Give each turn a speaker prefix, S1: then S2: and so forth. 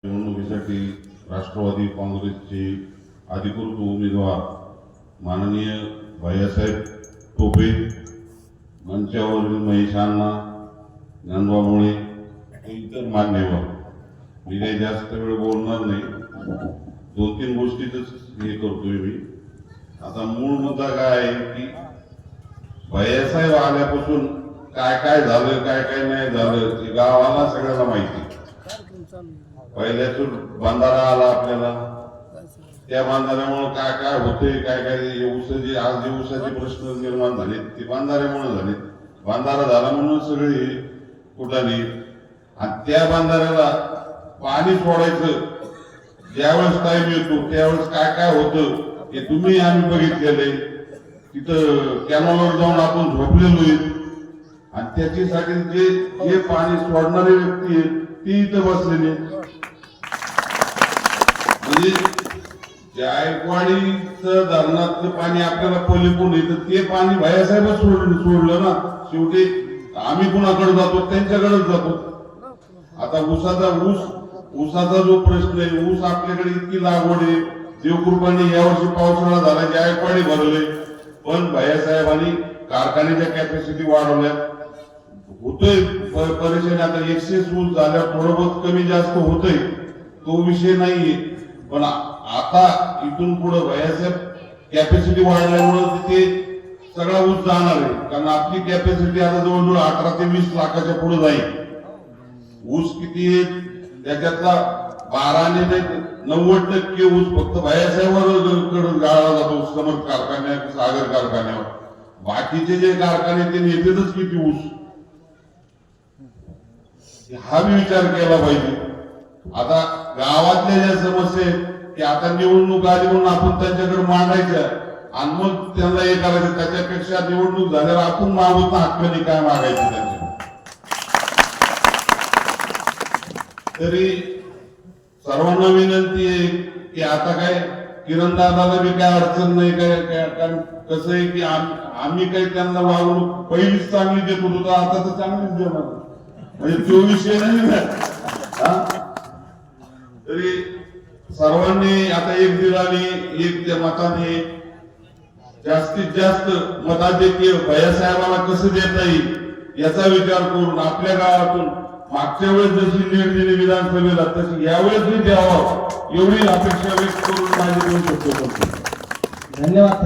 S1: निवडणुकीसाठी राष्ट्रवादी काँग्रेसचे अधिकृत उमेदवार माननीय भैयासाहेब टोपे, मंचावरील महेशांना, ज्ञानोबा मुळे, इतर मान्यवर. मी काही जास्त वेळ बोलणार नाही, 2-3 गोष्टीच हे करतोय मी. आता मूळ मुद्दा काय आहे की भैयासाहेब आल्यापासून काय काय झालं, काय काय नाही झालं ते गावाला सगळ्याला माहिती. पहिल्याच बंधारा आला आपल्याला, त्या बंधाऱ्यामुळे काय काय होते, काय काय ऊसाचे आज जे ऊसाचे प्रश्न निर्माण झाले ते बंधाऱ्यामुळे झाले. बंधारा झाला म्हणून सगळे कुठाने, आणि त्या बंधाऱ्याला पाणी सोडायचं ज्यावेळेस टाइम येतो त्यावेळेस काय काय होतं हे तुम्ही आम्ही बघितलेले. तिथं कॅनॉलवर जाऊन आपण झोपलेलो आणि त्याच्यासाठी जे पाणी सोडणारे व्यक्ती आहेत ती इथं बसलेली. म्हणजे जायकवाडीचं धरणातलं पाणी आपल्याला पलीकडून येतं ते पाणी भैयासाहेबच सोडलं ना. शेवटी आम्ही कुणाकडे जातो, त्यांच्याकडेच जातो. आता ऊसाचा जो प्रश्न आहे, ऊस आपल्याकडे इतकी लागवड आहे, देवकृपाने यावर्षी पावसाळा झाला, जायकवाडी भरले, पण भैयासाहेबांनी कारखान्याच्या कॅपॅसिटी वाढवल्या. होतोय परेशानी. आता 100 ऊस झाल्या, थोडं बहुत कमी जास्त होतंय, तो विषय नाहीये. पण आता इथून पुढे भैयासाहेब कॅपॅसिटी वाढल्यामुळे तिथे सगळा ऊस जाणार आहे. कारण आपली कॅपॅसिटी आता जवळजवळ 18 ते 20 लाखाच्या पुढे जाईल. ऊस किती आहे त्याच्यातला 12 ने 90% ऊस फक्त भैयासाहेबांकडे गाळला जातो, समर्थ कारखान्यात, सागर कारखान्यावर. बाकीचे जे कारखाने ते नेतेच किती ऊस, हा बी विचार केला पाहिजे. आता गावातल्या ज्या समस्या आहेत की आता निवडणूक आली म्हणून आपण त्यांच्याकडे मांडायच्या आणि मग त्यांना हे करायचं, त्याच्यापेक्षा निवडणूक झाल्यावर आपण मागवत हक्काने काय मागायचं त्यांच्या. तरी सर्वांना विनंती आहे की आता काय किरण दादाला बी काय अडचण नाही, काय कारण कसं आहे की आम्ही काही त्यांना वागणूक पहिलीच चांगली देत होतो, आता तर चांगलीच देणार, म्हणजे तो विषय नाही ना. तरी सर्वांनी आता एक दिलाने एक त्या मताने जास्तीत जास्त मताधिक्य भैयासाहेबांना कसं देता येईल याचा विचार करून आपल्या गावातून मागच्या वेळेस जशी लीड दिली विधानसभेला तशी यावेळेस द्यावं एवढी अपेक्षा व्यक्त करून माझी 2 शब्द बोलतो.
S2: धन्यवाद.